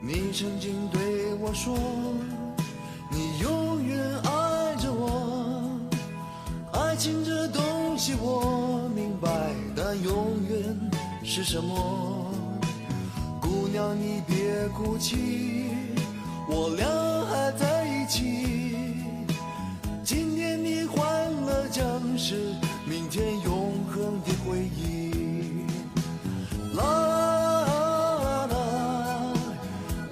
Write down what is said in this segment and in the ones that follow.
你曾经对我说，你永远爱着我。爱情这东西我明白，但永远是什么？姑娘你别哭泣，我俩还在一起。今天你欢乐将是明天永恒的回忆。啦啦啦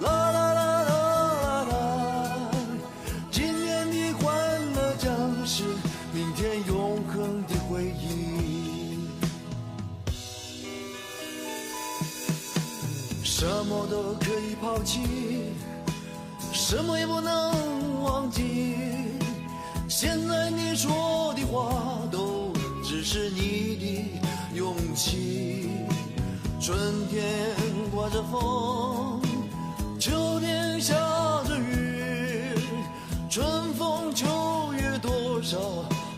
啦啦啦啦，今天的欢乐将是明天永恒的回忆。什么都可以抛弃，什么也不能忘记。现在你说的话都只是你的勇气。春天刮着风，秋天下着雨，春风秋月多少，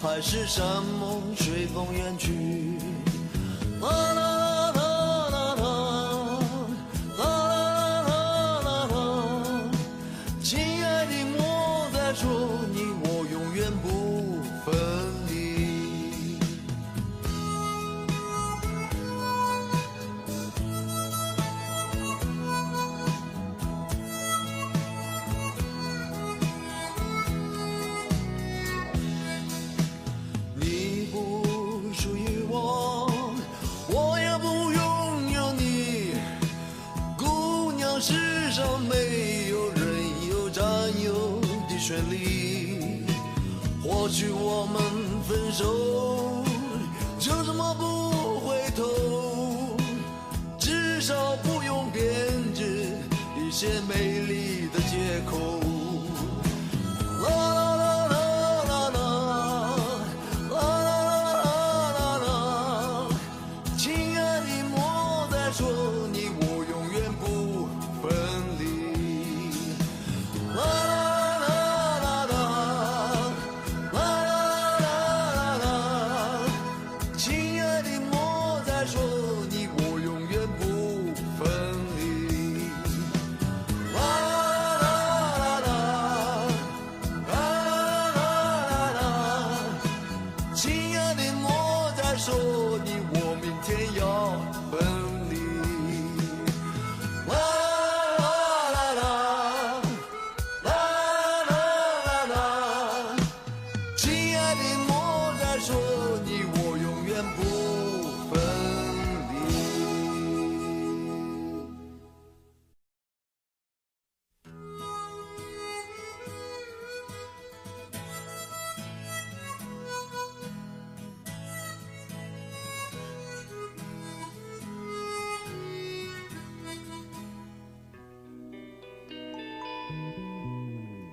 还是山盟随风远去。啦啦啦啦啦啦啦啦啦，亲爱的莫再说你我永远不分离。你不属于我，我也不拥有你。姑娘，世上没有人有占有的权利。或许我们分手，就这么不回头，至少不用编织一些美丽的借口。啦啦啦啦啦啦啦啦啦，亲爱的莫再说你我永远不分离。啦啦啦啦啦啦啦，亲爱的莫再说你我永远不分离。啦啦啦啦啦啦，亲爱的莫再说你我明天要分离。啦啦啦啦啦啦，亲爱的莫再说你我永远不分离。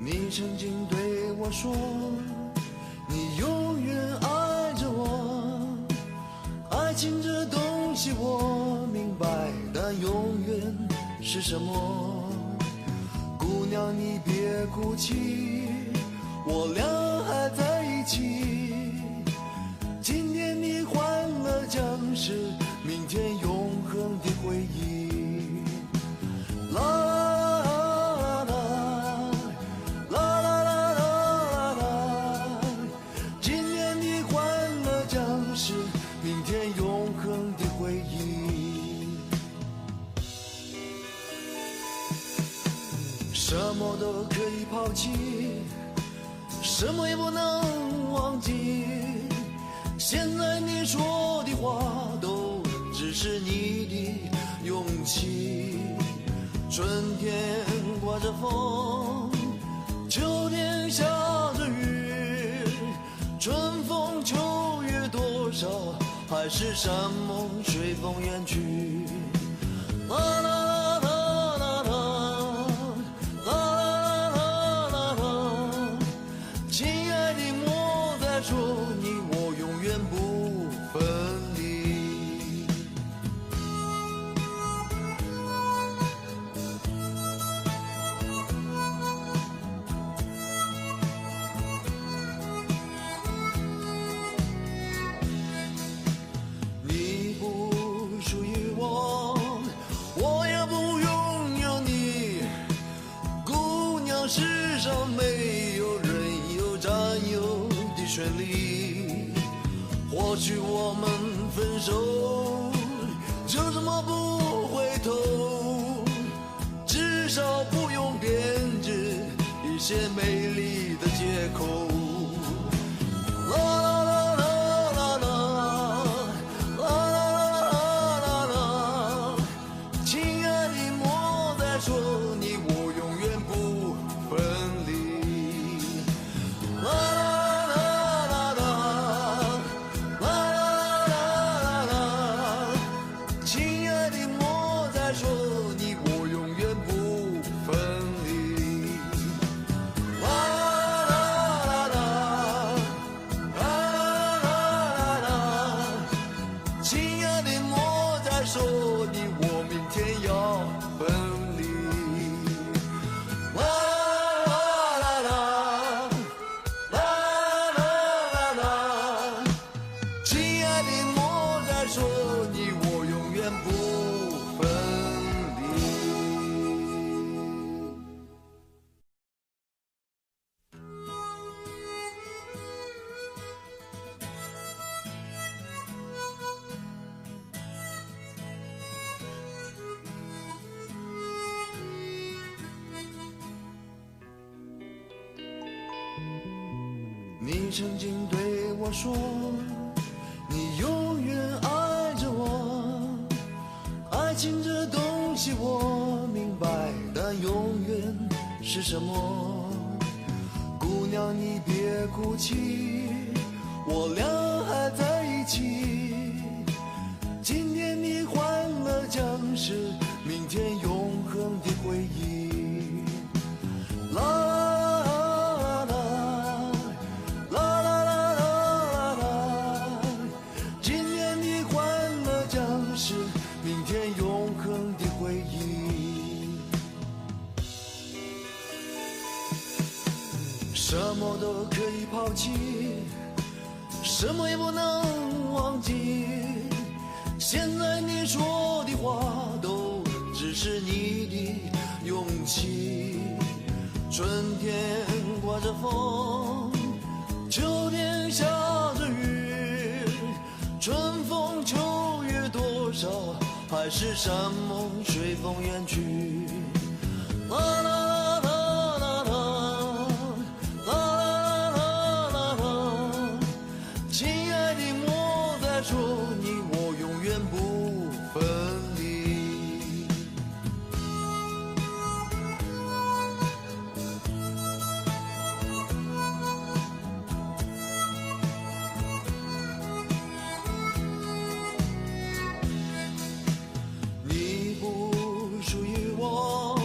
你曾经对我说，你永远爱着我。爱情这东西我明白，但永远是什么？姑娘你别哭泣，我俩还在一起。今天的欢乐将是明天永恒的回忆。啦啦啦啦啦啦，今天的欢乐将是明天永恒的回忆。什么都可以抛弃，什么也不能忘记。现在你说的话都只是你的勇气。春天刮着风，秋天下着雨，春风秋月多少，还是山盟随风远去。啦啦啦啦啦啦啦啦啦，亲爱的莫再说你我永远不分离。你不属于我，些美丽的借口。啦啦啦啦啦啦啦啦啦，亲爱的，莫再说你我永远不分离。啦啦啦啦啦啦啦啦，亲爱的，莫再说你我永远不分离。啦啦啦啦啦啦，亲爱的，莫再说你我明天要分离。啦啦啦啦啦啦，亲爱的，莫再说你我永远不分离。你曾经对我说，你永远爱着我。爱情这东西我明白，但永远是什么？姑娘你别哭泣，我俩还在一起。今天的欢乐将是明天永恒的回忆。啦啦啦啦啦啦啦，今天的欢乐将是明天永恒的回忆。什么都可以抛弃，什么也不能忘记。现在你说的话都只是你的勇气。春天刮着风，秋天下着雨，春风秋月多少，还是山盟随风远去。啦啦啦啦啦啦啦啦啦，亲爱的，莫再说你我永远不分离。你不属于我，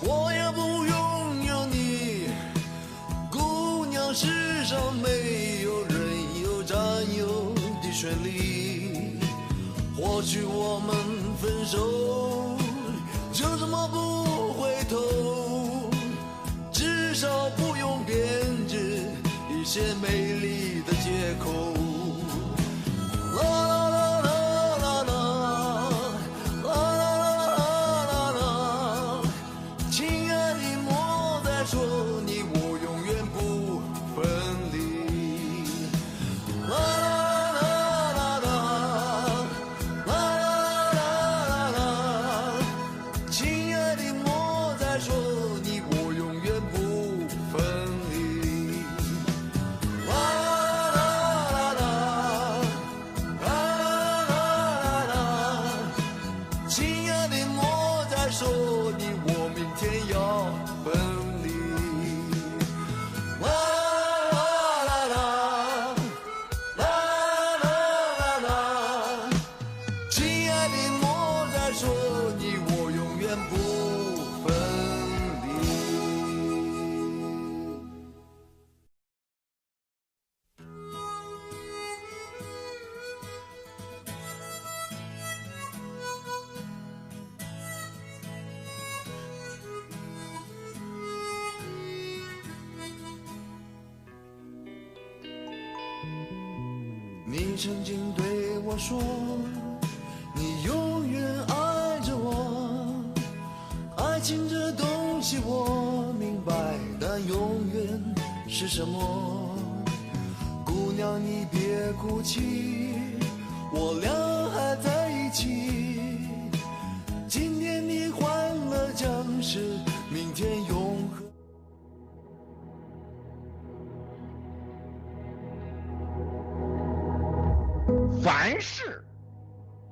我也不拥有你。姑娘，世上没有人有占有的权利。或许我们分手，就这么不回头，至少不用编织一些美丽的借口。啦啦啦啦啦啦啦啦，亲爱的，莫再说你我永远不分离。啦啦啦啦啦啦，亲爱的，莫再说你我永远不分离。啦啦啦啦啦，亲爱的，莫再说你我明天要分离。啦啦啦啦啦，亲爱的，莫再说你我永远不分离。你曾经对我说，你永远爱着我。爱情这东西我明白，但永远是什么？姑娘你别哭泣，我俩还在一起。今天的欢乐将是明天永恒。凡是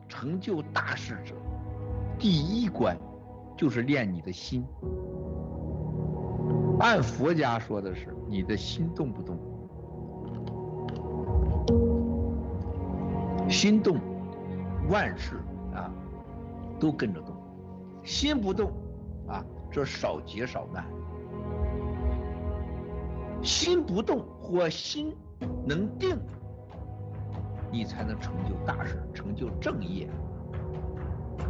成就大事者，第一关就是练你的心。按佛家说的是，你的心动不动？心动，万事啊都跟着动；心不动啊，这少劫少难。心不动或心能定，你才能成就大事，成就正业，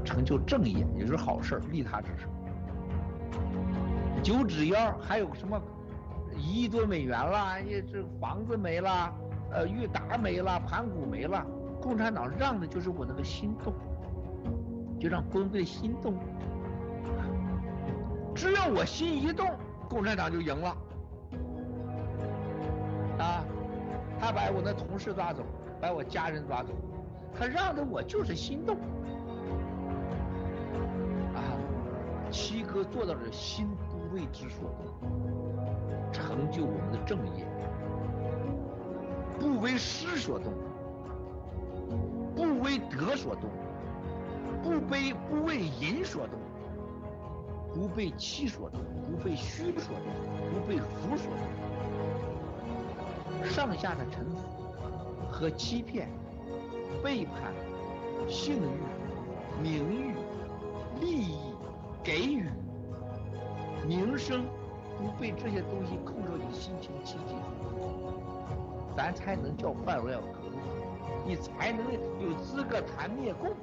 成就正业也就是好事，利他之事。9指妖还有什么1亿多美元了，这房子没了，裕达没了，盘古没了，共产党让的就是我那个心动，就让郭文贵心动。只要我心一动，共产党就赢了。啊，他把我那同事抓走，把我家人抓走，他让的我就是心动。啊，七哥做到了心不为之所动，成就我们的正业，不为失所动，不为得所动，不为淫所动，不被欺所动，不被虚所动，不被福所动。上下的臣服和欺骗、背叛、性欲、名誉、利益、给予、名声，不被这些东西控制你心情气节，咱才能叫范围要革命，你才能有资格谈灭共。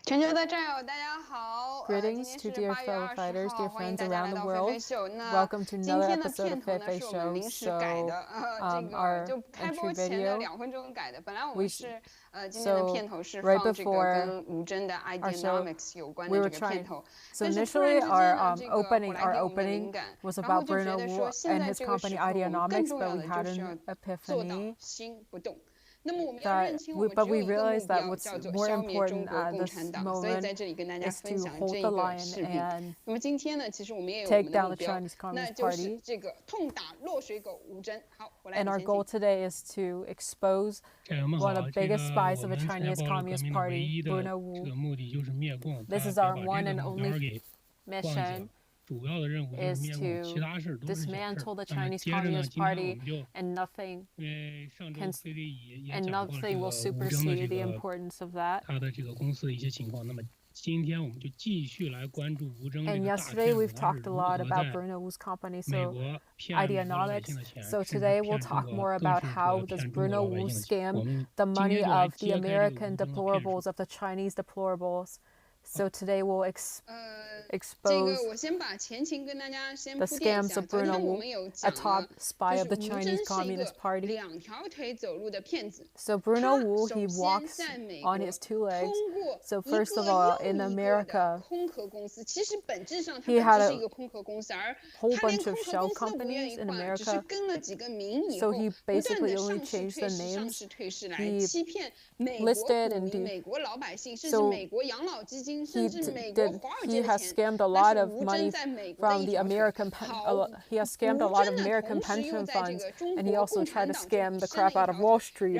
全球的战友，大家好。Greetings to dear fellow fighters, dear friends around the world. Welcome to another episode of 飞飞秀。So, our entry video. Right before our show, we were trying. So initially, our opening was about Bruno Wu and his company Ideanomics, but we had an epiphany. But we realized that what's more important at this moment is to hold the line and take down the Chinese Communist Party. And our goal today is to expose one of the biggest spies of the Chinese Communist Party, Bruno Wu. This is our one and only mission. Is to dismantle the Chinese Communist Party, and nothing will supersede the importance of that. And yesterday we've talked a lot about Bruno Wu's company, so Ideanomics. So today we'll talk more about how does Bruno Wu scam the money of the American deplorables, of the Chinese deplorables. So today we'll expose the scams of Bruno Wu, a top spy of the Chinese Communist Party. So Bruno Wu, he walks on his 2 legs. So first of all, in America, he had a whole bunch of shell companies in America. So he basically only changed the names. He listed and so he has scammed a lot of money from the American pension funds, and he also tried to scam the crap out of Wall Street.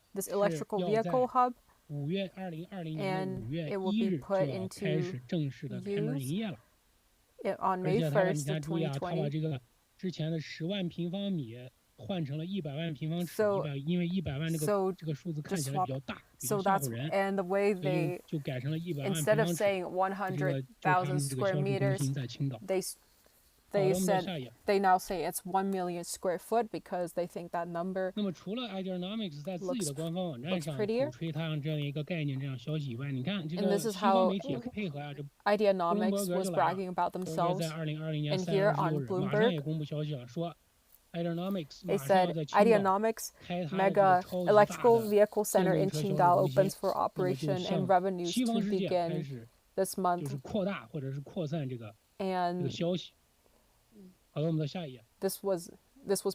this electrical vehicle hub, 2020年and 5月 it will 1 be 日就 put 要 into 开始正式的开门营业了。 on 而 May 且他你 1st 看 of 注意啊，他把 2020. 这个之前的10万平方米换成了100万平方尺， So 因为100万这个数字看起来比较大，比较 So 吓 that's 唬人， and the way 所以 they 就改成了100万平 instead of 方尺。 saying 这个就是他们这个 100,000 销 square 售中 meters, 心在青岛。 they they now say it's 1 million square foot because they think that number 那么除了 Ideanomics 在自己的官方网站上鼓吹它这样一个概念、这样消息以外，你看这个西方媒体也配合啊，这 Ideanomics was bragging about themselves. 在2020年 And 3 here 月 on 16日，马上也公布消息了，说 Ideanomics They said Ideanomics Mega Electrical Vehicle Center in Qingdao opens for operation and revenues to begin this month. 就是扩大或者是扩散这个 And 消息。好的，我们到下一页。This was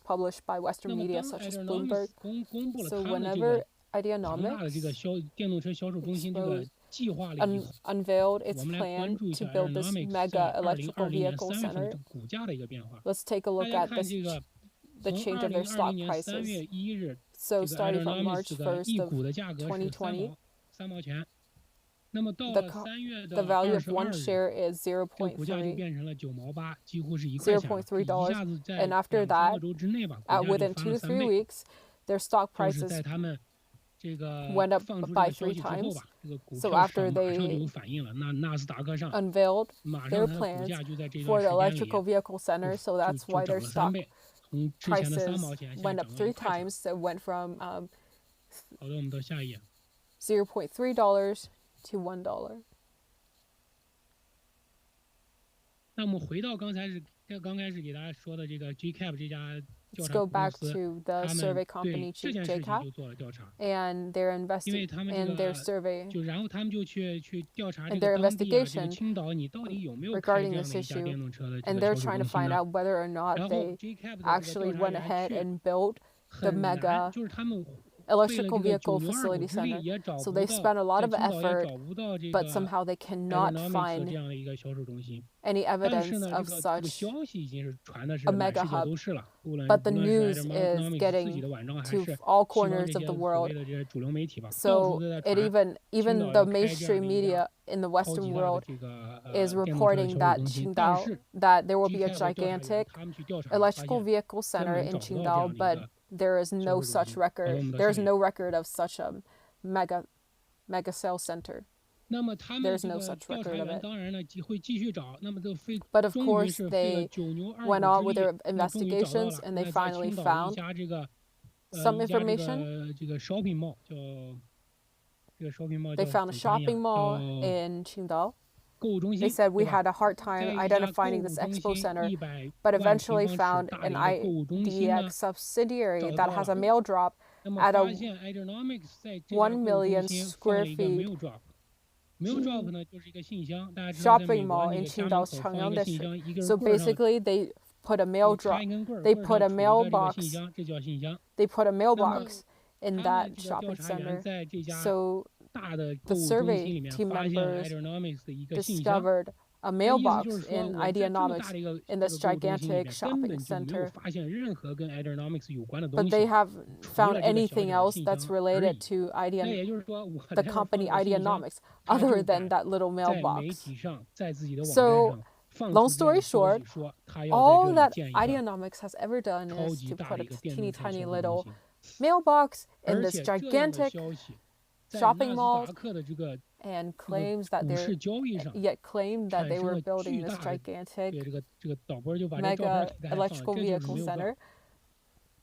published by Western media such as Bloomberg. 公布了 So 他们这 whenever 个庞大的这个 Ideanomics 电动车销售中心这个计划了以后， unveiled its 我们来 plan 关注一 to 下 build this Ideanomics mega 在 electrical 2020年 vehicle 3月份 center. 的股价的一个变化。 Let's take a 大 look 家 at 看这个 the 从 change of their 2020 stock 年3 prices. 月1日， So 这个 starting from Ideanomics March 的 1st 一 of 股的价格是2020, 3毛钱。那么到 the 了3月的 the value of 22 one 日， share is 这个股价就 0.3. 变成了9毛8，几乎是1块钱了， $0.3. 一下子在 And after 2-3 that, 个周之内吧，股价就 within 2 to 翻了3 3倍。 weeks, their stock 就是 prices 在他们这个 went up 放出这 by 个消 3息之后 times. 吧，这个股 So 票市 after 场马上就 they 有反应了。纳斯达克上 unveiled 马 their 上它的股 plans 价就在这 for 段 the 时间里 electrical vehicle center, so that's 就 why 涨 their 了3 stock 倍，从之前的3 prices 毛钱现在 went 涨 up 了 3 1块钱。 times. So it went from 好的，我们到下一页。 $0.3 to $1. 那我们回到刚开始给大家说的这个 GCAP 这家调 Let's 查 go 公 back 司， to the 他 survey 们对 company 这件事情 GETTR 就做了调查， and their 因为他们 and 这 their 个 survey 就然后他们就去调查这 and 个 their 当地啊，这个 investigation 青岛你到底有没有开这 regarding 样 this 的一家 issue, 电动车的这 and 个 they're 销售 trying 中 to 心 find 呢？ out whether or not 然后 they GCAP 的这个 actually 调查 went 员 ahead 却 and built the 很难， mega 就是他们 electrical 为了这个 vehicle 9牛2 facility 虎之力 center. 也找 So 不 they 到， spent a lot 在 of 青岛也 effort, 找不到这 but 个 somehow they cannot Ideanomics 的 find 这样的一个销售中心。 any 但是 evidence 呢， of 这个 such 消息已经是传的是 a 满 mega 世界 hub. 都是了，无论 But the 是 news is Ideanomics 自己 getting 的网站还 to 是 all 西方 corners 这 of the 些所谓 world. 的这些主流媒体吧，到处 So 都在 it 传。 even 青岛 the 要开这样 mainstream 的一家 media in the 超 Western 级大的 world 这个 is 电动车的 reporting 销售 that 中心，但 Qingdao 是 that there will be a GCAP 的调查员 gigantic 他们去调查了，发 electrical 现 vehicle 根 center 本 in 找不到这 Qingdao, 样的一 but 个 there is 销 no 售中 such 心。好的，我 record. 们到 There's 下一 no 页。 record of such a mega sales center. 那么他们 There's 这 no 个 such 调查 record of 员 it. 当然呢会继续找，那么都费 But of 终于 course, 是费了 they 9牛2 went 虎 on 之 with 力， their 那终于找到 investigations 了。 and 那 they 在 finally 青岛的一 found 家这个 some 一家这 information. 个这个 shopping mall 叫这个 shopping mall They 叫 found a 怎么翻译 shopping 啊？ mall 叫 in Qingdao. 购物中 They 心， said 对 we 吧？ had a hard 在 time 一家 identifying 购 this 物中 expo 心 center, 100 but 万 eventually 平方尺 found 大的 an 一个购物中心呢， IDX subsidiary 找 that 到 has a 了。 mail drop 那么 at 发 a 现 Ideanomics 在这家 1购物中 million 心放 square 了一个 feet mail drop。mail drop 呢就是一个信箱，大家知道在美 shopping 国 mall 那 in 个家门 Qingdao's 口放一 Changyang 个信 district. 箱，一根 So 棍儿上 basically, they put a 你 mail 插 drop. 一根棍儿， They 棍儿 put 上 a 杵一个这个 mailbox. 信箱，这叫信箱。 They put a 那么 mailbox in 他们 that 这个调 shopping 查员 center. 在这家 So 大的购 the 物中心 survey 里面 team 发现了 members Ideanomics 的一个信箱。 discovered a 那意思就 mailbox 是说， in 我们在这么大 Ideanomics 的一个 in 这 this 个购物中心里 gigantic 面，根 shopping 本就没有 center. 发现任何跟 Ideanomics 有关的 But 东 they 西， have 除 found 了这个小 anything 小的 else 信 that's 箱而 related 已。 to 那也就是说，我 the 在那儿放 company 个信箱， Ideanomics 他 other 就 than 敢 that little 在媒 mailbox. 体上，在自己的网站 So, 上放 long 出这样 story 的消 short, 息，说他要 all 在 that 这里建一个 Ideanomics has ever done 超 is 级 to 大 put 的 a 一个电 teeny 动车销 tiny 售中 little 心。 mailbox in 而 this 且这样的 gigantic 消息在 shopping 纳斯 mall 达克的这个 and 这个 claims that 股 they're 市交易上 yet claimed that 产 they 生 were 了 building 巨 this 大的， gigantic 对这个导播就把这个照片 mega 给大家放了， electrical 这就是 vehicle 没有办 center. 法。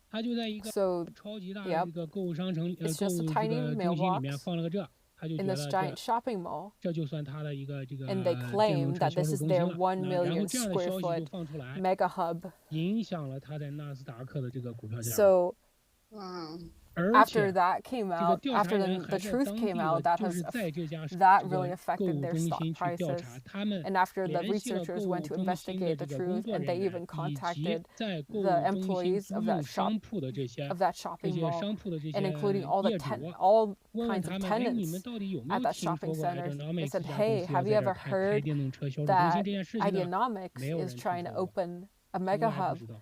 他就在一个 So 超级大的 yep, 这个购物商城it's 购 just 物 a 这 tiny 个中心里面 mailbox 放了个这，他就 in 觉 this 得 giant shopping mall, 这就算他的一个这个 and they 电 claim 动车 that 销 this 售 is 中 their 心了。 1然后 million 这样的 square 消息就 foot 放出来， mega hub. 影响了他在纳斯达克的这个股票价格。 So 哇，而 after 且 that came 这个 out, 调查 after 员 the 还在 truth 当 came 地 out, 的 that 就 has 是在这家 that 这 really 个购 affected 物 their 中 stock 心去调 prices. 查，他们 And after the 联系了购 researchers 物 went to 中心的 investigate 这 the 个工 truth, 作 and 人 they 员 even 以及 contacted 在购物 the 中心 employees 租 of 用 that 商铺的这些 of that shopping 些 mall, 商铺的这 and 些 including all the 业主， all 问问 kinds 他 of 们，哎，你 tenants 们到底有没 at 有 that 听说 shopping 过 center. They Ideanomics said, 这家公 "Hey, 司要 have 在 you 这儿 ever 开 heard 电动车销售中心 that 这件事情呢？ Ideanomics 没有人 is 听 trying to 说过， open a 从 mega 来不 hub?" 知道，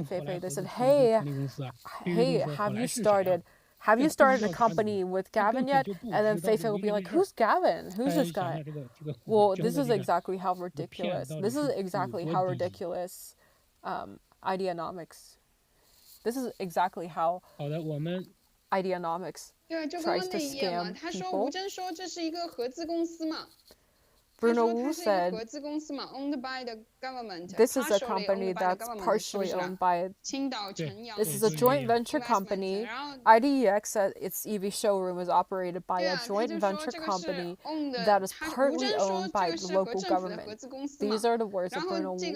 Feifei. They said, hey, have you started a company with Gavin yet? And then Feifei will be like, who's Gavin? Who's this guy? Well, this is exactly how ridiculous. This is exactly how ridiculous Ideanomics. This is exactly how Ideanomics tries to scam people. Bruno Wu said, this is a company that's partially owned by, this is a joint venture company. IDEX said its EV showroom is operated by a joint venture company that is partly owned by the local government. These are the words of Bruno Wu.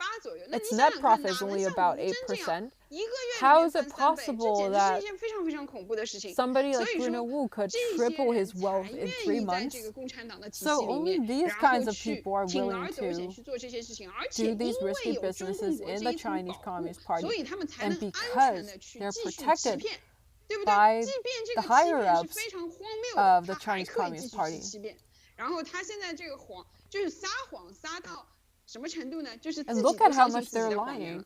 its net profit is only about 8%. How is it possible that somebody like Bruno Wu could triple his wealth in 3 months? So only these kinds of people are willing to do these risky businesses in the Chinese Communist Party, and because they're protected by the higher-ups of the Chinese Communist Party. 然后他现在这个谎就是撒谎撒到什么程度呢？就是自己 And look at how much they're lying.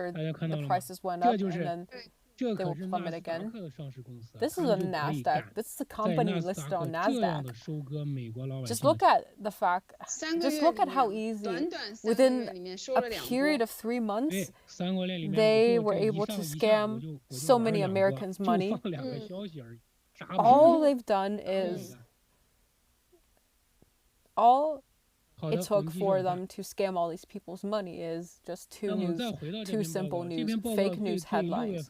after the prices went up, and then they will plummet again. This is a NASDAQ. This is a company listed on NASDAQ. Just look at the fact, just look at how easy, within a period of 3 months, they were able to scam so many Americans' money. All they've done is, all it took for them to scam all these people's money is just two simple news, fake news headlines.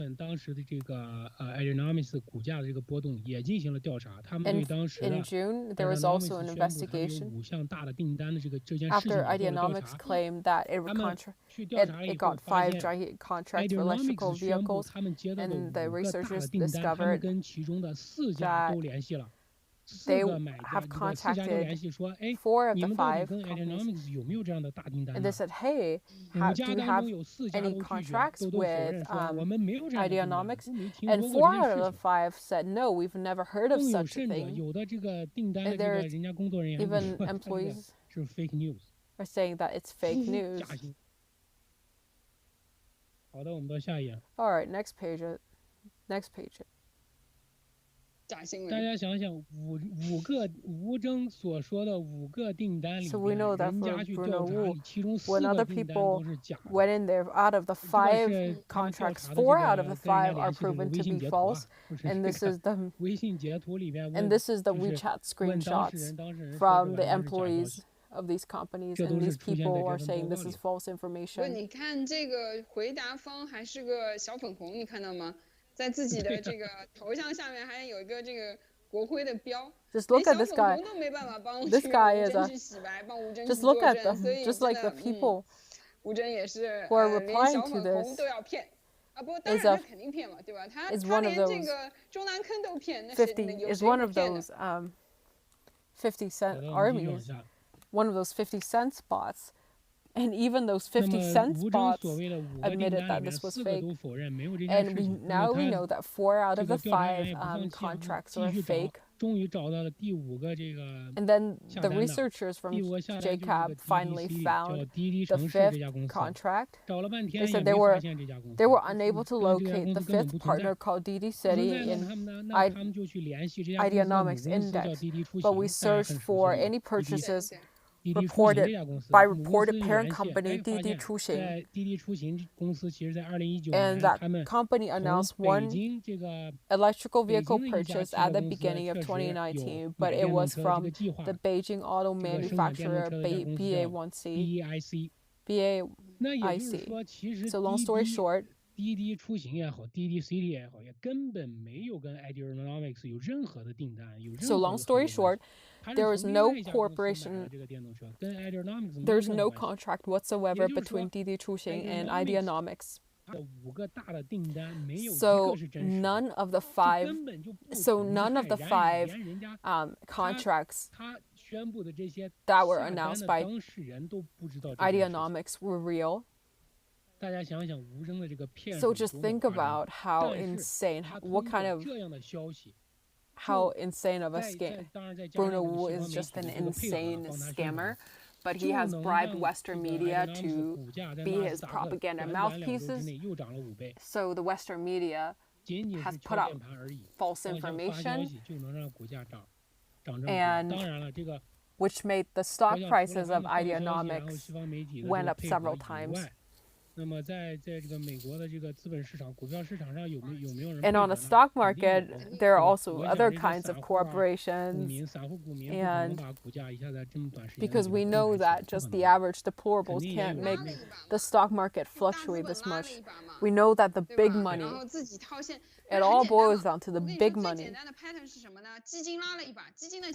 In June, there was also an investigation after Ideanomics claimed that it got 5 giant contracts for electrical vehicles, and the researchers discovered that they have contacted 4 of the 5 companies, and they said, hey, do you have any contracts with Ideanomics? And 4 out of the 5 said, no, we've never heard of such a thing. And there's even employees are saying that it's fake news. All right, next page. Next page. 大家想想五个吴征所说的5个订单里面，人家去调查里，其中4个订单都是假的。Went in there, out of the 5 contracts, 4 out of the 5 are proven to be false, and this is the 微信截图里面 and this is the WeChat screenshots from the employees of these companies, and these people are saying this is false information. 你看这个回答方还是个小粉红，你看到吗？在自己的这个头像下面还有一个这个国徽的标。Just look at this guy. This guy is a. 帮吴征 Just look at them. Just like the people 吴征也是 who are replying to 连 this 小粉红都要骗。啊不，当然他肯定骗嘛，对吧？他连这个中南坑都骗，那50 is one of those 50 cent armies, one of those 50 cent spots. And even those 50 cent spots admitted that this was fake. And now we know that 4 out of the 5 contracts are fake. And then the researchers from GETTR finally found the 5th contract. They said they were unable to locate the 5th partner called DD City in Ideanomics Index, but we searched for any purchases reported by reported parent company DD Chuxing, and that company announced 1 electrical vehicle purchase at the beginning of 2019, but it was from the Beijing auto manufacturer BAIC. So long story short, 滴滴出行也好，滴滴 City 也好，也根本没有跟 Ideanomics 有任何的订单，有任何的 So long story short, there is no corporation, there's no contract whatsoever between DD Chuxing and Ideanomics. So none of the 5 contracts that were announced by Ideanomics were real. So just think about how insane, how insane of a scam. Bruno Wu is just an insane scammer, but he has bribed Western media to be his propaganda mouthpieces. So the Western media has put out false information, and which made the stock prices of Ideanomics went up several times. And on the stock market, there are also other kinds of corporations, and because we know that just the average deplorables can't make the stock market fluctuate this much. We know that the big money, it all boils down to the big money.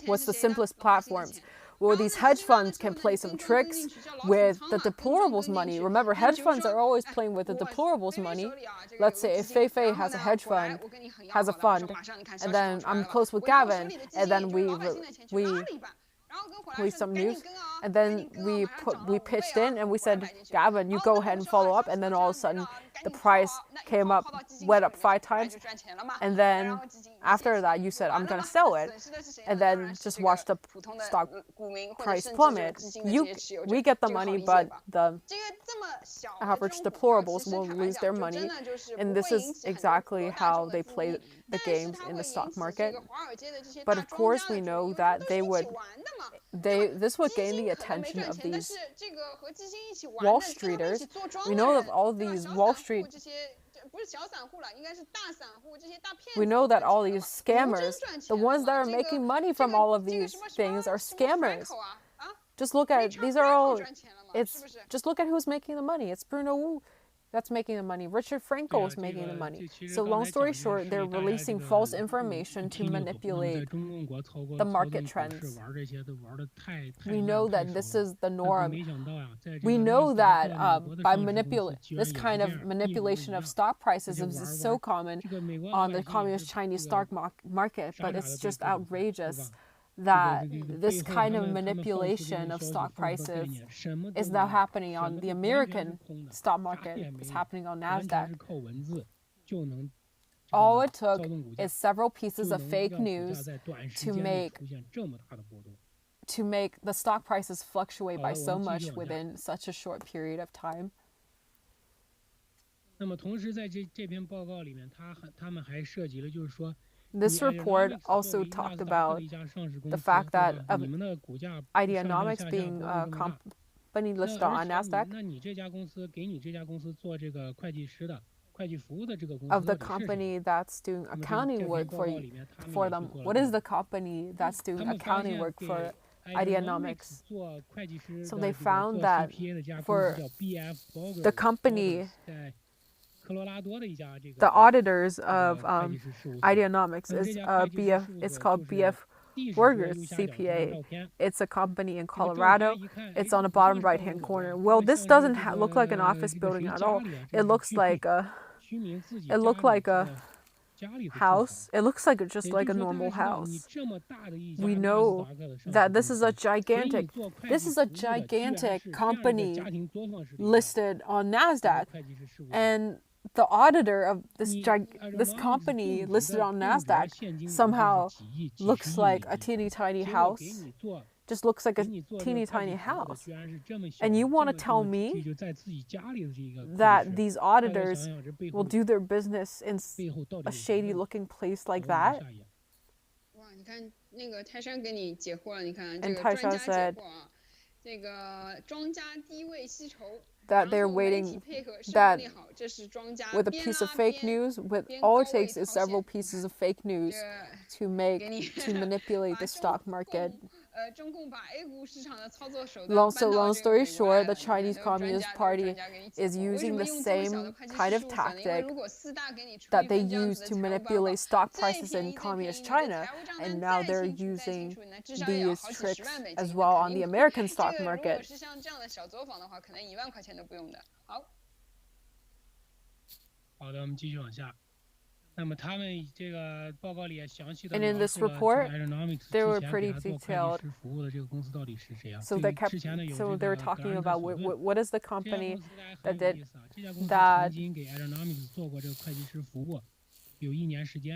What's the simplest platforms? Well, these hedge funds can play some tricks with the deplorables money. Remember, hedge funds are always playing with the deplorables money. Let's say if Fei Fei has a hedge fund, and then I'm close with Gavin, and then we some news, and then we pitched in and we said, Gavin, you go ahead and follow up, and then all of a sudden the price went up 5 times, and then after that you said, I'm going to sell it, and then just watch the stock price plummet. We get the money, but the average deplorables will lose their money, and this is exactly how they play the games in the stock market. But of course we know that this would gain the attention of these Wall Streeters. We know that all these Wall Street We know that all these scammers, the ones that are making money from all of these things are scammers. Just look at, just look at who's making the money. It's Bruno Wu that's making the money. Richard Frankel is making the money. So long story short, they're releasing false information to manipulate the market trends. We know that this is the norm. We know that by this kind of manipulation of stock prices is so common on the communist Chinese stock market, but it's just outrageous that this kind of manipulation of stock prices is now happening on the American stock market. It's happening on NASDAQ. All it took is several pieces of fake news to make the stock prices fluctuate by so much within such a short period of time. This report also talked about the fact that Ideanomics being a company listed on NASDAQ, of the company that's doing accounting work for them. What is the company that's doing accounting work for Ideanomics? So they found that for the company, the auditors of Ideanomics is it's called BF Burgers CPA. It's a company in Colorado. It's on the bottom right-hand corner. Well, this doesn't look like an office building at all. It looks like a house. It looks like just like a normal house. We know that this is a gigantic company listed on NASDAQ, and the auditor of this company listed on NASDAQ somehow looks like a teeny tiny house. Just looks like a teeny tiny house. And you want to tell me that these auditors will do their business in a shady looking place like that? And Taisha said that they're waiting, that with a piece of fake news, all it takes is several pieces of fake news to manipulate the stock market. Long story short, the Chinese Communist Party is using the same kind of tactic that they used to manipulate stock prices in communist China, and now they're using these tricks as well on the American stock market. And in this report, they were pretty detailed. So they were talking about what is the company that did that.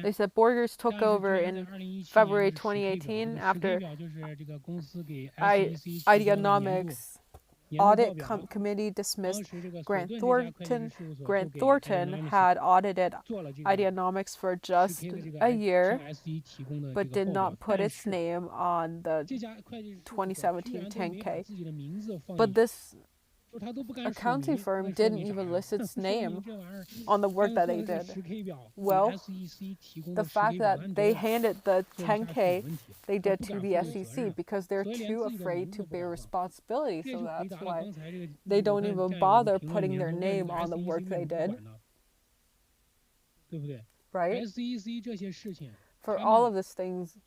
They said Borgers took over in February 2018 after Ideanomics audit committee dismissed Grant Thornton. Grant Thornton had audited Ideanomics for just a year, but did not put its name on the 2017 10K. But this accounting firm didn't even list its name on the work that they did. Well, the fact that they handed the 10K they did to the SEC because they're too afraid to bear responsibility, so that's why they don't even bother putting their name on the work they did. Right? For all of these things,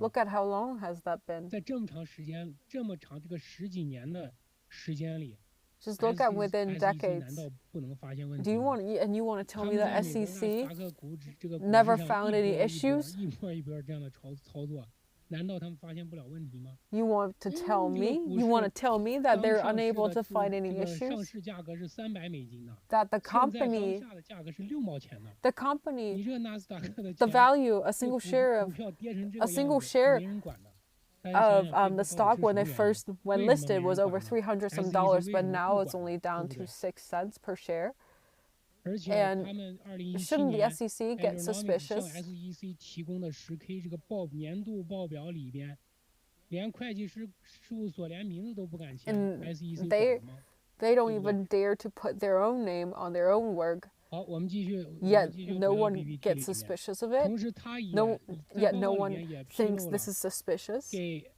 look at how long has that been. Just look at within decades. Do you want to tell me the SEC never found any issues? 难道他们发现不了问题吗？ You want to tell me? You want to tell me that they're unable to find any 上 issues? 市价格是$300呢， That the 现在当 company, 下的价格是6毛钱呢。 the 你 company, 这个纳斯达克的 the 钱， value, a 这 single 股 share 股 of 票跌成这 a 个 single 样子， share 没人管的。大家想 of 想背后 the 到底 stock 是 when 什 they 么原因？ first 为 when 什么 listed 没 was 人 over 管呢 $300 some ？SEC dollars, 为 but 什么 now 不 it's 管 only 呢？对 down 不 to 对？ 6 cents per share. 而且 And 他们2017 shouldn't the 年 SEC get Ideanomics 向 suspicious? SEC 提供的10K 这个年度报表里边，连会计师事务所连名字都不敢签 And ，SEC 管 they 了吗？ they don't 对不对？ even dare to put their own name on their own work, 好，我们继续 yet 回 no 到 one PPT gets 里面。 suspicious of it. 同时，他也 No, 在 yet 报 no 告里 one 面也披 thinks 露 this 了 is suspicious. 给。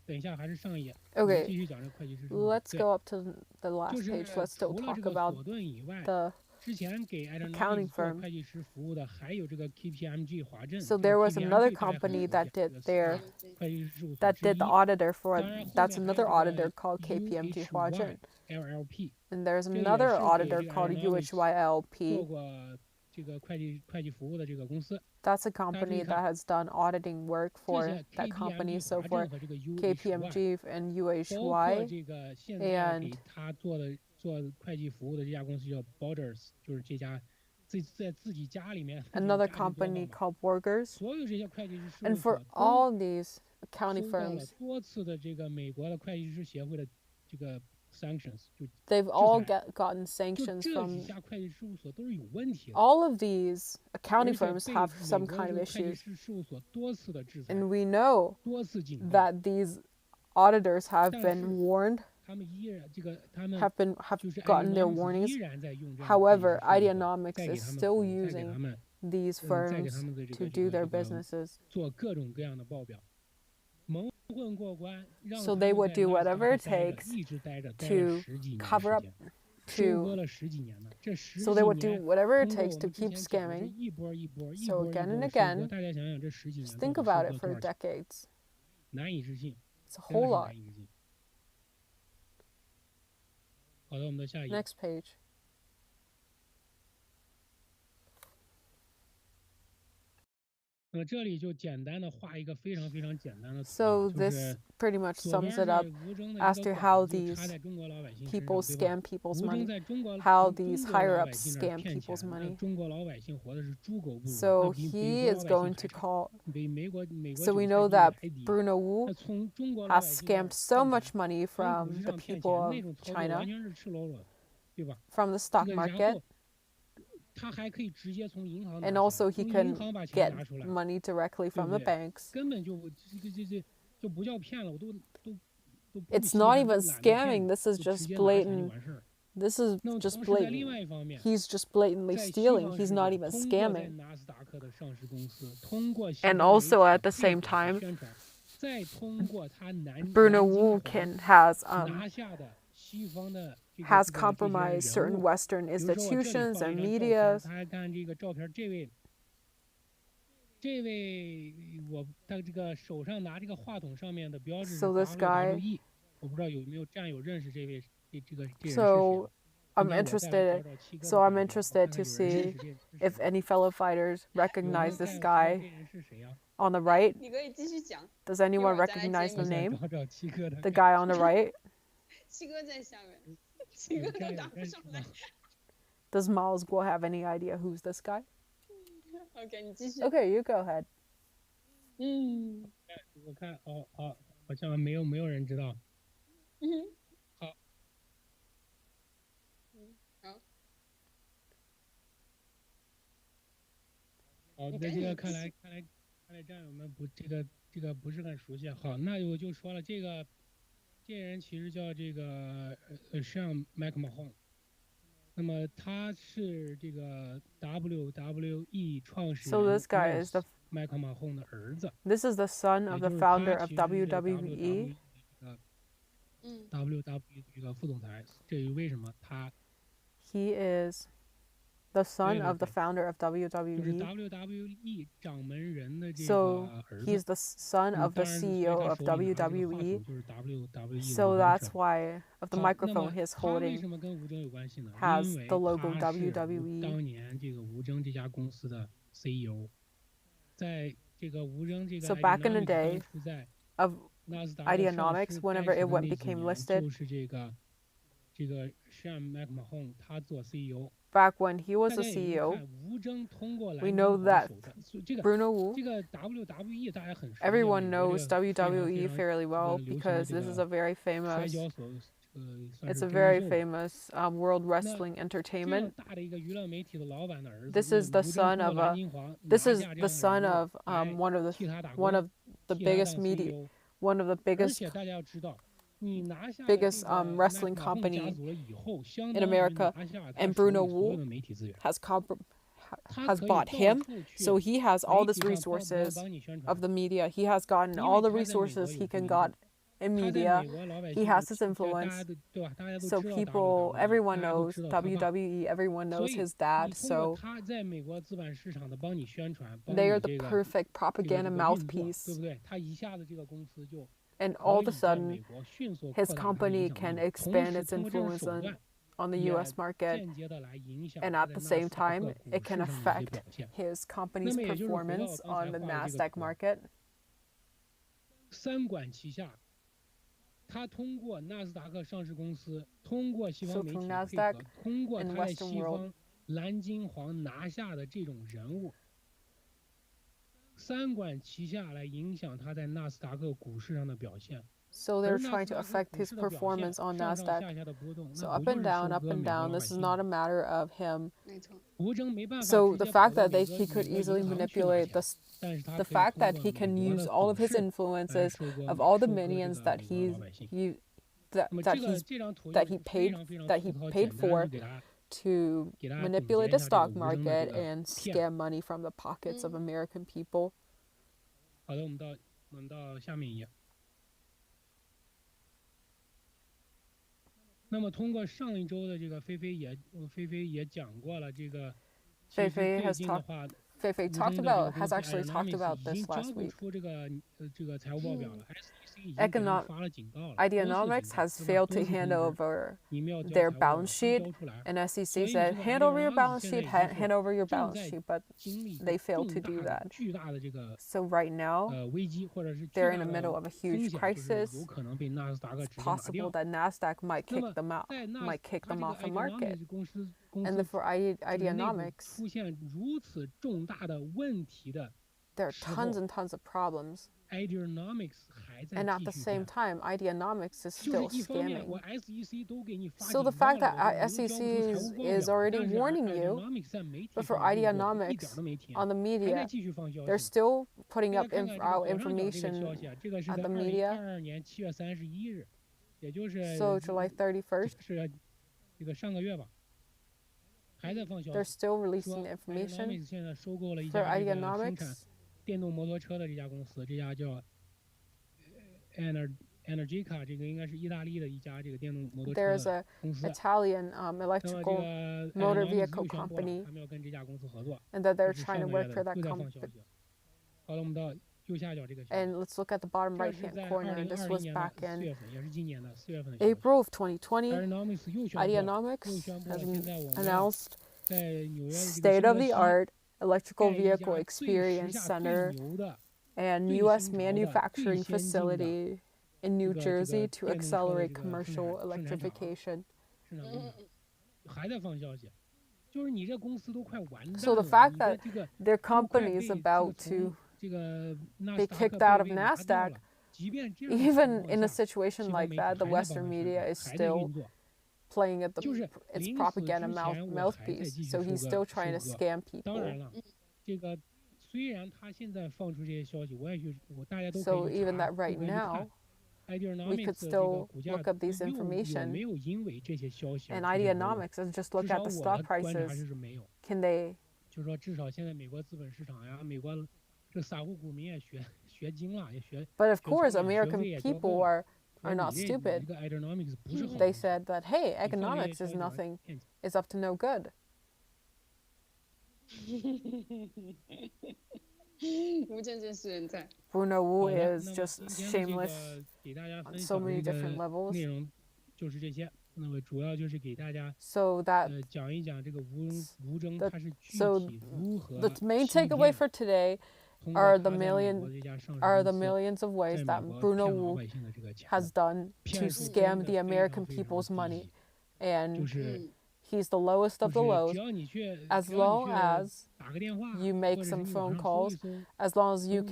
等一下，还是上一页，我们 Okay, 继续讲这会计师事务所。 let's 对， go up to the 就 last 是 page. Let's still 除了 talk 这个 about 索顿以外， the 之前给 accounting Ideanomics 做 firm. 会计师服务的还有这个 KPMG 华镇。 So 这个 there was another KPMG 大家很 company 熟悉 that 啊，did 这个their 会计师事务所 that 之 did the 一。 auditor for 当然，后 that's 面还有 another 这 auditor 个 called KPMG UHY Huajin. LLP， And there's 这也 another 是给 auditor 这个 called Ideanomics 做 UHYLP. 过这个会计服务的这个公司。 That's a 大家注 company 意 that 看， has done auditing work 这 for 些 that company. KPMG So 华 for 镇和这个 UHY， KPMG and 包括 UHY 这个现在 and 给他做会计服务的这家公司叫 Borders， 就是这家在自己家里面 another 家庭作 company 坊 called Borgers. 所有这些会计师事 And 务 for 所都 all these accounting 收到了 firms, 多次的这个美国的会计师协会的这个 sanctions， they've all 制裁。 gotten 就 sanctions 这 from 几家会计事务所都是有问题的， all of these 而 accounting 且 firms 被 have 美 some 国 kind 这 of 个会计 issues. 师事务所多次的制裁， And we know 多次警告， that these auditors have 但 been 是 warned, 他们依然他们 have 就是 gotten their Ideanomics warnings. 依然在用这样的会计师 However, 事务所 Ideanomics 再给 is 他们 still 服务，再给 using 他们 these 再给 firms 他们的 to do their businesses. 做各种各样的报表，蒙混过关，让 So 他 they 们 would 在 do 纳斯达 whatever 克 it 待着 takes 一直待了 to 10几年 cover 时 up 间，收割 to 了10几年呢，这10 so 几 they would do 年 whatever it 通过 takes 我 to 们之 keep 前讲的是 scamming. 一波一波 So 的 again and 收割， again, 大家想想这10几 just 年 think 到底收 about 割 it 多 for 少钱， decades. 难以置信， It's a 真的 whole 是 lot. 难以置信。好的，我们的下一页。 Next page. 那么这里就简单的画一个非常非常简单的图 So 啊，就 this 是 pretty much 左 sums 边 it up 是吴征的一 as 个 to 管 how 子就 these 插在中国老百姓身 people 上，对吧？ scam people's 吴征 money, 在中国 how 从 these 中国 higher 老百 ups 姓那儿 scam 骗 people's 钱，那 money. 中国老百姓活的是猪狗不如， So 那比 he 中 is 国老百 going 姓 to 还 call. 比美国 So we 韭 know 菜 that 地还低。 Bruno 那 Wu 从中国老百 has 姓那儿 scammed so 骗 much 钱， money 从股 from 市 the 上骗 people 钱， of 那种操作 China, 完全是赤裸裸的，对吧？ from the 这 stock 个然 market, 后他还可以直接从银行拿 and 钱， also he 从银 can 行把钱 get 拿出来， money directly 对 from 不 the 对？ banks. 根本就就不叫骗了，我都不 It's 稀 not 罕， even 都懒得骗 scamming. 你， This is 就直 just 接拿钱就 blatant. 完事儿。 This is 那么 just 同时在另 blatant. 外一方面， He's just blatantly 在西 stealing. 方 He's 世 not 界， even 通过在 scamming. 纳斯达克的上市公司，通过西 And 方媒 also 体 at the 对 same 他的 time, 宣传，再通过他Bruno Wu 南京 has 拿下的西方的这 has 这些 compromised 人 certain 物， Western 比如说我这里 institutions 放 and 了一张照片， medias. 他还看这个照片，这位他这个手上拿这个话筒上面的标志是 So this guy- WWE， 我不知道有没有战友认识这人是谁 So 啊？ I'm 应该我再来 interested. 找找七哥 So 的 I'm 感觉， interested 看 to 看有人 see 认识这人是 if 谁。 any fellow fighters 有人 recognize 看 this 说 guy 这人是谁啊？ on the right. 你可以继续讲， Does anyone 一会儿再来 recognize 接 the 我 你。name? 想找七哥的 The 感 guy on the right? 七哥在下面，七哥都答不上来。 Does Miles Guo have any idea who's this guy? OK，你继续。 Okay, you go ahead. 我看好像没有人知道。好，好，那这个看来战友们这个不是很熟悉。好，那我就说了，这人其实叫这个Sean McMahon。那么他是这个 WWE 创始 So 人 this guy is the McMahon 的儿子。 this is the son 也 of 就 the 是 founder 他 of 其实是 WWE. WWE 的一个副总裁。这也为什么他 He is the son 对， of the 对。 founder of 就是 WWE. WWE 掌门人的这 So 个儿 he's 子。 the son 那么 of the 当然，所以 CEO 他 of 手里拿这个话 WWE. 筒就是 WWE 的 So 一个 that's 标志。 why of the 好，那 microphone 么 he's 他为 holding 什么跟吴征有关系呢？ has 因为 the logo 他是 WWE. 当年这个吴征这家公司的 CEO， 在 So back in the day of Ideanomics, whenever it became listed, back when he was a CEO, we know that Bruno Wu, everyone knows WWE fairly well because this is a very famous, it's a very famous world wrestling entertainment. This is the son of one of the biggest media, one of the biggest wrestling company in America, and Bruno Wu has bought him, so he has all these resources of the media. He has gotten all the resources he can got in media. He has his influence, so everyone knows WWE, everyone knows his dad, so they are the perfect propaganda mouthpiece. And all of a sudden, his company can expand its influence on the US market, and at the same time, it can affect his company's performance on the NASDAQ market. So through NASDAQ and Western world, so they're trying to affect his performance on NASDAQ. So up and down, this is not a matter of him. So the fact that he could easily manipulate the fact that he can use all of his influences of all the minions that he paid for to manipulate the stock market and scam money from the pockets of American people. 好的，我们到下面一页。那么通过上一周的这个菲菲也讲过了这个。菲菲 has actually talked about this last week. Ideanomics has failed to hand over their balance sheet, and SEC said, hand over your balance sheet, but they failed to do that. So right now, they're in the middle of a huge crisis. It's possible that NASDAQ might kick them out, might kick them off the market. And then for Ideanomics, there are tons and tons of problems. And at the same time, Ideanomics is still scamming. So the fact that SEC is already warning you, but for Ideanomics on the media, they're still putting up out information at the media. So July 31st, they're still releasing information for Ideanomics. 电动摩托车的这家公司，这家叫 Energica， 这个应该是意大利的一家这个电动摩托车公司。There's an Italian electrical motor vehicle company, 他们要跟这家公司合作 and that they're trying to work for that company. 好了，我们到右下角这个。And let's look at the bottom right-hand corner. This was back in 4月份，也是今年的4月份的。April of 2020. Ideanomics has announced state-of-the-art electrical vehicle experience center and U.S. manufacturing facility in New Jersey to accelerate commercial electrification. So the fact that their company is about to be kicked out of NASDAQ, even in a situation like that, the Western media is still playing at its propaganda mouthpiece. So he's still trying to scam people. So even that right now, we could still look at these information. And Ideanomics, and just look at the stock prices. Can they? But of course, American people are not stupid. They said that, hey, economics is nothing, is up to no good. Bruno Wu is just shameless on so many different levels. So the main takeaway for today are the millions of ways that Bruno Wu has done to scam the American people's money. And he's the lowest of the lows. As long as you make some phone calls, as long as you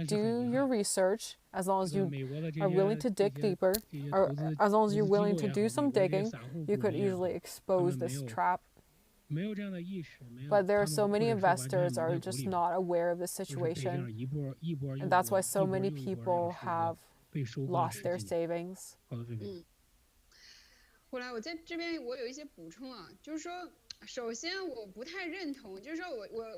do your research, as long as you are willing to dig deeper, or as long as you're willing to do some digging, you could easily expose this trap. But there are so many investors are just not aware of the situation, and that's why so many people have lost their savings. 后来我在这边我有一些补充啊，就是说，首先我不太认同，就是说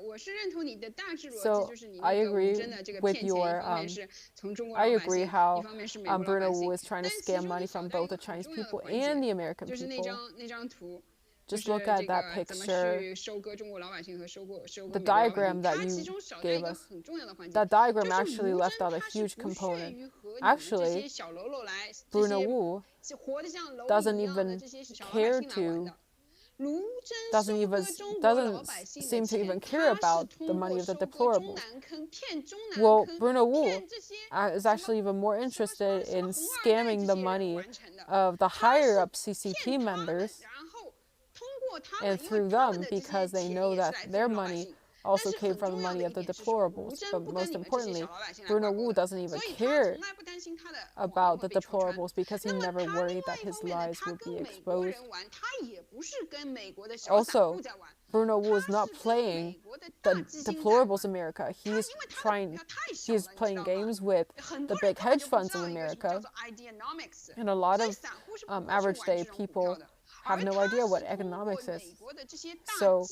我是认同你的大致逻辑，就是你那个无真的这个骗钱，一方面是从中国老百姓，一方面是美国老百姓。但其中少掉一个很重要的环节，就是那张图。Just look at that picture, the diagram that you gave us. That diagram actually left out a huge component. Actually, Bruno Wu doesn't even care to, doesn't seem to even care about the money of the deplorables. Well, Bruno Wu is actually even more interested in scamming the money of the higher up CCP members, and through them, because they know that their money also came from the money of the deplorables. But most importantly, Bruno Wu doesn't even care about the deplorables because he never worried that his lies would be exposed. Also, Bruno Wu is not playing the deplorables America. He's playing games with the big hedge funds in America. And a lot of average day people have no idea what economics is. So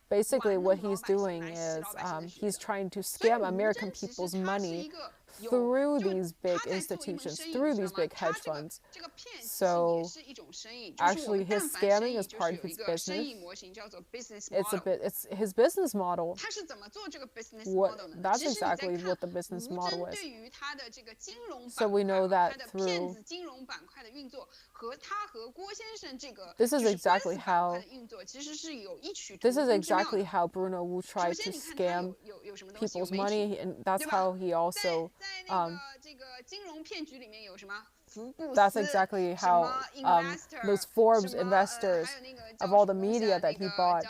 basically what he's doing is he's trying to scam American people's money through these big institutions, through these big hedge funds. So actually his scamming is part of his business. It's his business model. That's exactly what the business model is. So we know that through this is exactly how Bruno Wu tried to scam people's money, and that's how he also that's exactly how those Forbes investors of all the media that he bought,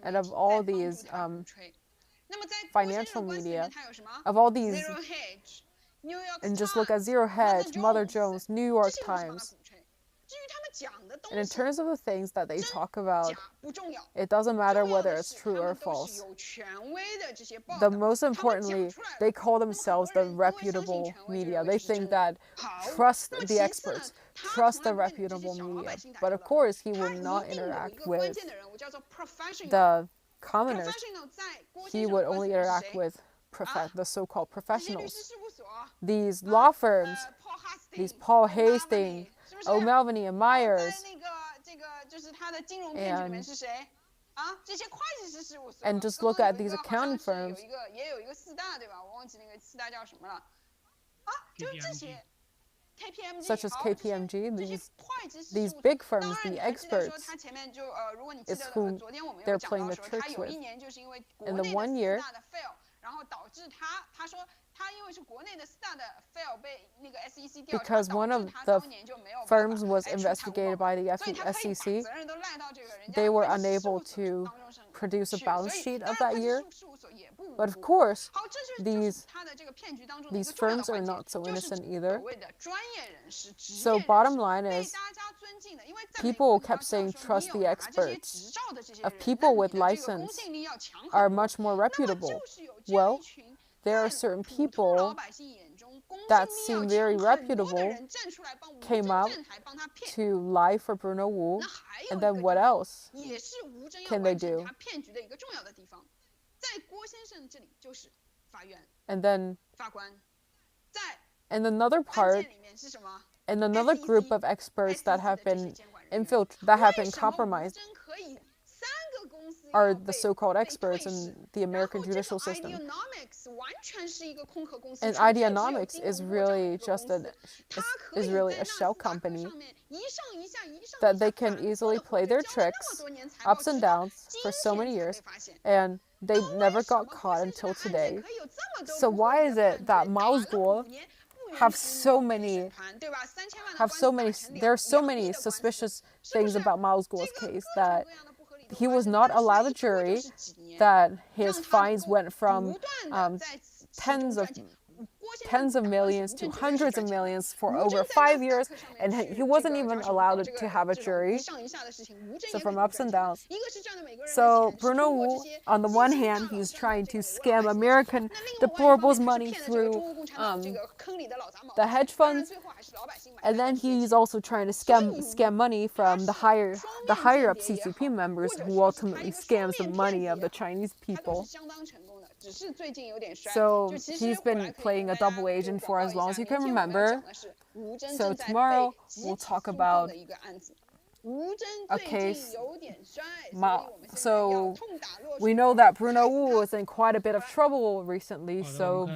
and of all these financial media, of all these, and just look at Zero Hedge, Mother Jones, New York Times. And in terms of the things that they talk about, it doesn't matter whether it's true or false. The most importantly, they call themselves the reputable media. They think that trust the experts, trust the reputable media. But of course, he would not interact with the commoners. He would only interact with the so-called professionals. These law firms, these Paul Hastings, O'Melveny and Myers, and just look at these accounting firms, such as KPMG, these big firms, the experts, is who they're playing the tricks with. In the 1 year, because one of the firms was investigated by the SEC, they were unable to produce a balance sheet of that year. But of course, these firms are not so innocent either. So bottom line is, people kept saying trust the experts. People with license are much more reputable. Well, there are certain people that seem very reputable came out to lie for Bruno Wu, and then what else can they do? And then, and another part, and another group of experts that have been compromised. are the so-called experts in the American judicial system. And Ideanomics is really just is really a shell company that they can easily play their tricks, ups and downs, for so many years, and they never got caught until today. So why is it that Mao's there are so many suspicious things about Mao's case that he was not allowed a jury, that his fines went from tens of millions to hundreds of millions for over 5 years, and he wasn't even allowed to have a jury. So from ups and downs. So Bruno Wu, on the one hand, he's trying to scam American deplorables money through the hedge funds, and then he's also trying to scam money from the higher up CCP members, who ultimately scams the money of the Chinese people. So he's been playing a double agent for as long as you can remember. So tomorrow we'll talk about a case. So we know that Bruno Wu is in quite a bit of trouble recently, so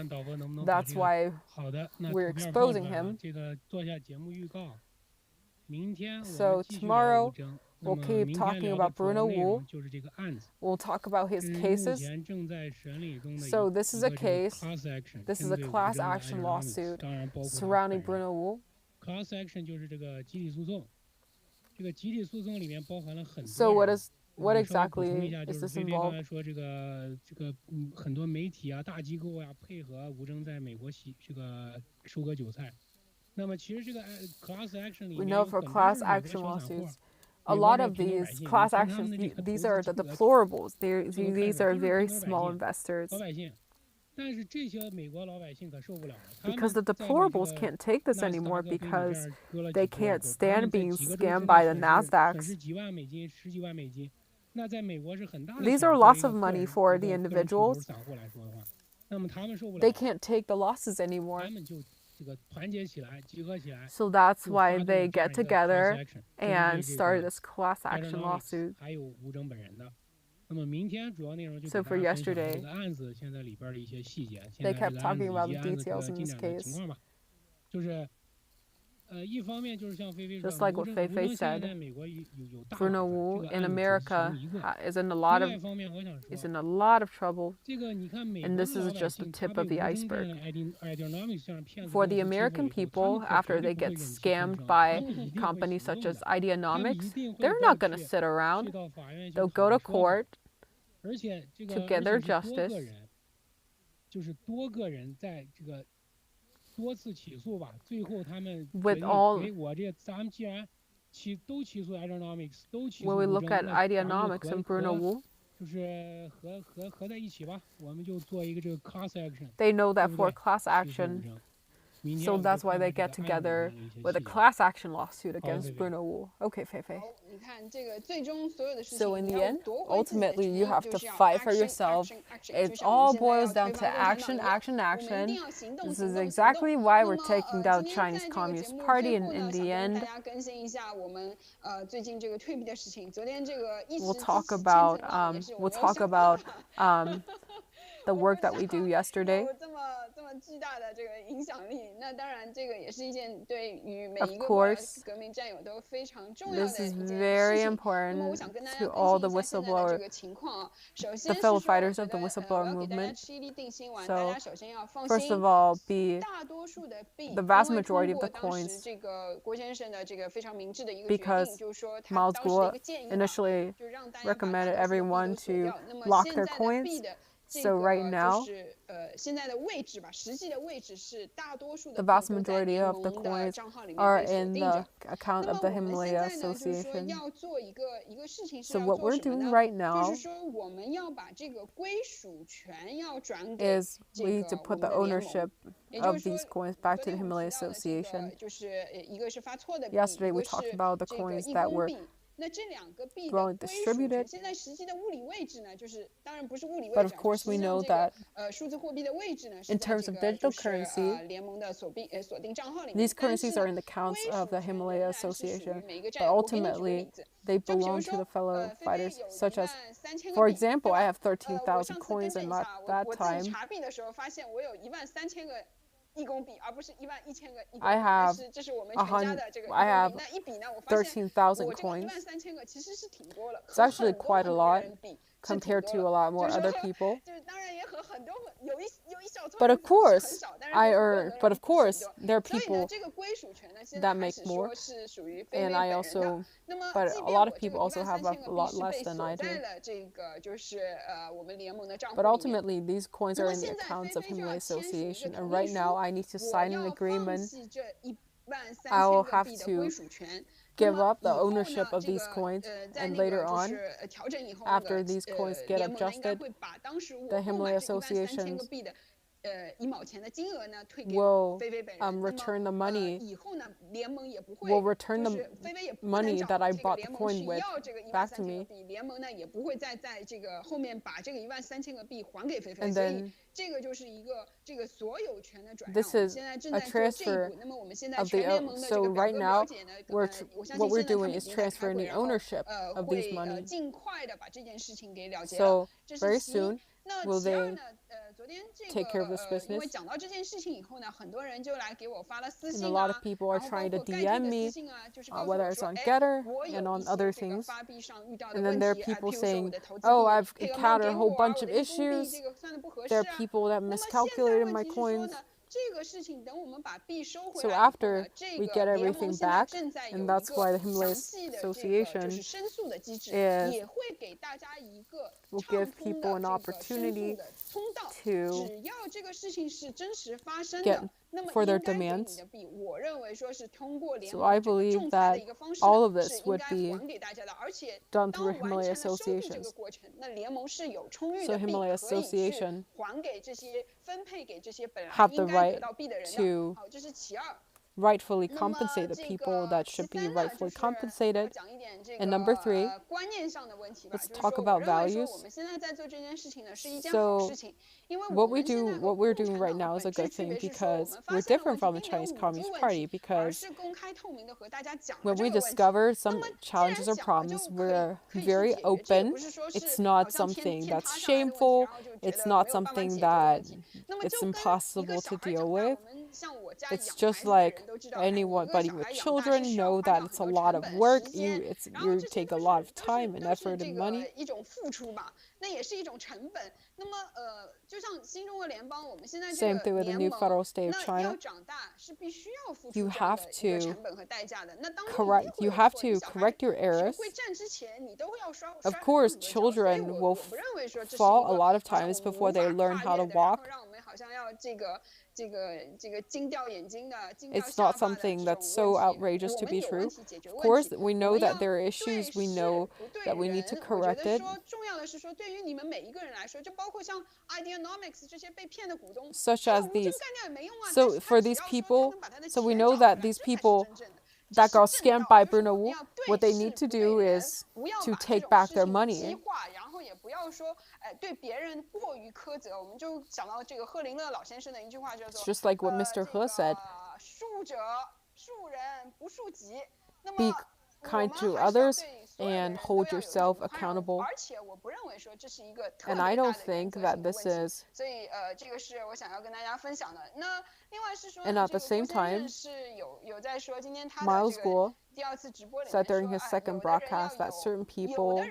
that's why we're exposing him. So tomorrow we'll keep talking about Bruno Wu. We'll talk about his cases. So this is a case. This is a class action lawsuit surrounding Bruno Wu. So what exactly is this involved? We know for class action lawsuits, a lot of these class actions, these are the deplorables. These are very small investors. Because the deplorables can't take this anymore because they can't stand being scammed by the NASDAQs. These are lots of money for the individuals. They can't take the losses anymore. So that's why they get together and start this class action lawsuit. So for yesterday, they kept talking about the details in this case. Just like what Fei Fei said, Bruno Wu in America is in a lot of trouble, and this is just the tip of the iceberg. For the American people, after they get scammed by companies such as Ideanomics, they're not going to sit around. They'll go to court to get their justice. With all, when we look at Ideanomics and Bruno Wu, they know that for class action, so that's why they get together with a class action lawsuit against Bruno Wu. Okay, Fei Fei. So in the end, ultimately, you have to fight for yourself. It all boils down to action, action, action. This is exactly why we're taking down the Chinese Communist Party in the end. We'll talk about the work that we do yesterday. Of course, this is very important to all the fellow fighters of the whistleblower movement. So, first of all, the vast majority of the coins, because Mao initially recommended everyone to lock their coins. So right now, the vast majority of the coins are in the account of the Himalaya Association. So what we're doing right now is we need to put the ownership of these coins back to the Himalaya Association. Yesterday we talked about the coins that were well distributed. 现在实际的物理位置呢，就是当然不是物理位置， But of course, we know that 数字货币的位置呢， in terms of digital currency, 联盟的锁定账号里面。 these currencies are in the accounts of the Himalaya Association, but ultimately they belong to the fellow fighters, such as, for example, I have 13,000 coins in that time. I have 13,000 coins. It's actually quite a lot compared to a lot more other people. But of course, there are people that make more, and I also, but a lot of people also have a lot less than I do. But ultimately, these coins are in the accounts of Himalaya Association, and right now I need to sign an agreement. I will have to give up the ownership of these coins, and later on, after these coins get adjusted, the Himalaya Association will return the money, that I bought the coin with back to me. And then this is a transfer of the, so right now what we're doing is transferring the ownership of these money. So very soon, will they take care of this business? And a lot of people are trying to DM me, whether it's on GETTR and on other things. And then there are people saying, oh, I've encountered a whole bunch of issues. There are people that miscalculated my coins. So after we get everything back, and that's why the Himalaya Association will give people an opportunity to get for their demands. So I believe that all of this would be done through Himalaya Associations. So Himalaya Association have the right to rightfully compensate the people that should be rightfully compensated. And number 3, let's talk about values. So what we're doing right now is a good thing, because we're different from the Chinese Communist Party, because when we discover some challenges or problems, we're very open. It's not something that's shameful. It's not something that it's impossible to deal with. It's just like anybody with children know that it's a lot of work. You take a lot of time and effort and money. Same thing with the new federal state of China. You have to correct your errors. Of course, children will fall a lot of times before they learn how to walk. It's not something that's so outrageous to be true. Of course, we know that there are issues. We know that we need to correct it. Such as these. So for these people, so we know that these people that got scammed by Bruno Wu, what they need to do is to take back their money. It's just like what Mr. He said. Be kind to others and hold yourself accountable. And I don't think that this is. And at the same time, Miles Guo said during his second broadcast that certain people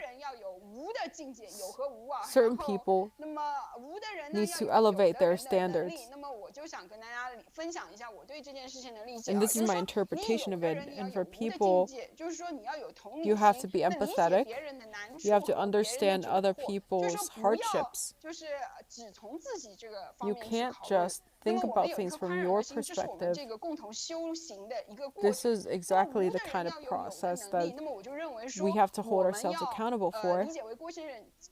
need to elevate their standards. And this is my interpretation of it. And for people, you have to be empathetic. You have to understand other people's hardships. You can't just think about things from your perspective. This is exactly the kind of process that we have to hold ourselves accountable for.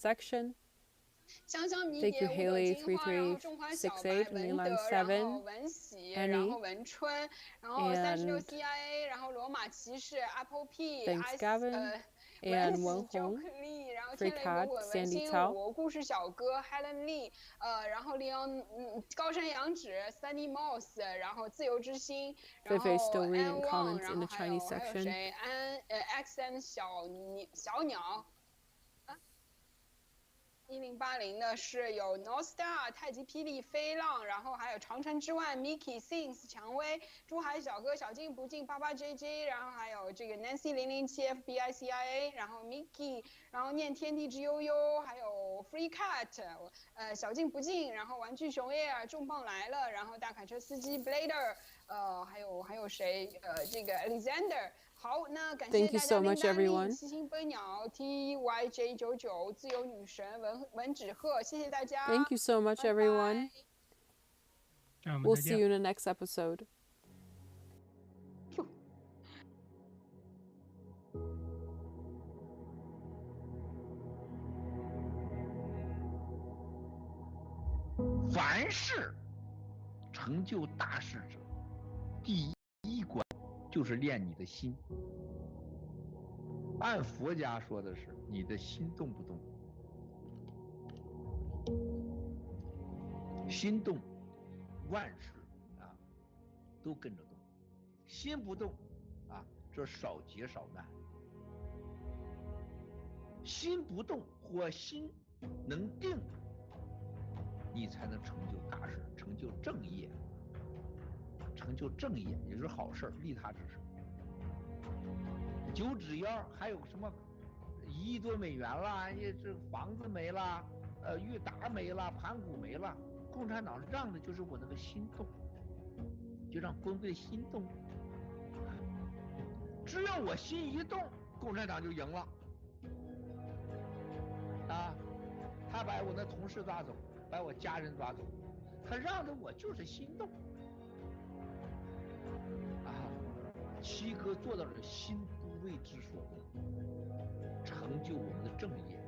section. 香香迷 Thank 蝶 you, 五朵 Haley 金花，然后种花小白 3368, 文 Mainland 德，然后 7, 文喜， Annie, 然后文春，然后36 and CIA， 然后罗马骑士 Apple P， thanks Gavin, 文 and 喜 Wen Joke Hong, Lee， 然后 Free 天雷 Cat, 滚滚 Sandy 文心 Cao, 武故事小哥 Helen Lee， 然后高山仰止 Sunny Mouse， 然后自由之心，然后 Feifei still reading An Wang， comments 然 in 后 the 还有 Chinese section. 谁？XN 小鸟。1080的是有 North Star、太极霹雳、飞浪，然后还有长城之外 Mickey、Sings、蔷薇、珠海小哥、小静不静、88JJ，然后还有这个 Nancy 007 FBI CIA， 然后 Mickey， 然后念天地之悠悠，还有 Free Cat， 小静不静，然后玩具熊 Air 重磅来了，然后大卡车司机 Blader， 还有谁？这个 Alexander。好，那感谢大家的大力，七星飞鸟 TYJ99 自由女神文纸鹤，谢谢大家。Thank you so much, everyone. We'll see you in the next episode. 凡是成就大事者，第一关就是练你的心。按佛家说的是，你的心动不动？心动，万事啊都跟着动；心不动啊，这少劫少难。心不动或心能定，你才能成就大事，成就正业。成就正业也是好事，利他之事。9指妖还有什么1亿多美元啦，这房子没了，裕达没了，盘古没了。共产党让的就是我那个心动，就让光贵心动。只要我心一动，共产党就赢了。啊，他把我的同事抓走，把我家人抓走，他让的我就是心动。七哥做到了心不为之所动，成就我们的正业，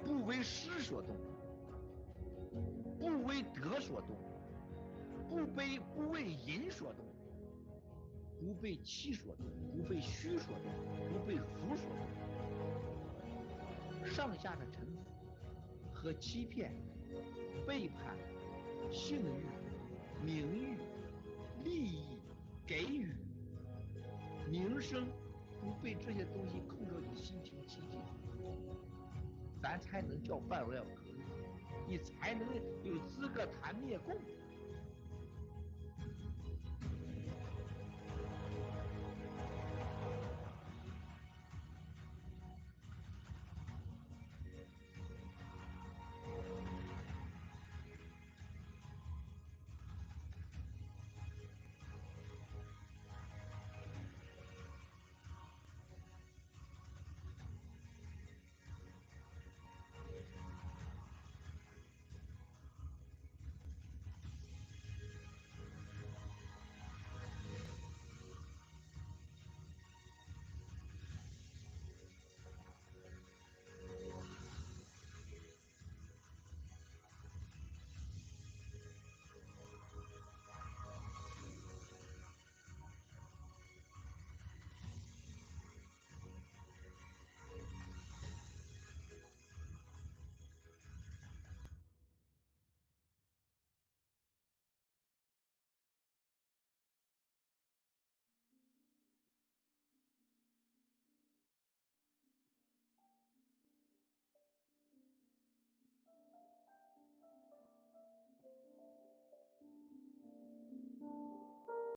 不为失所动，不为得所动，不为淫所动，不被欺所动，不被虚所动，不被福所动。上下的臣服和欺骗、背叛、性欲、名誉、利益、给予、名声，不被这些东西控制你心情情绪，咱才能叫办外革命，你才能有资格谈灭共。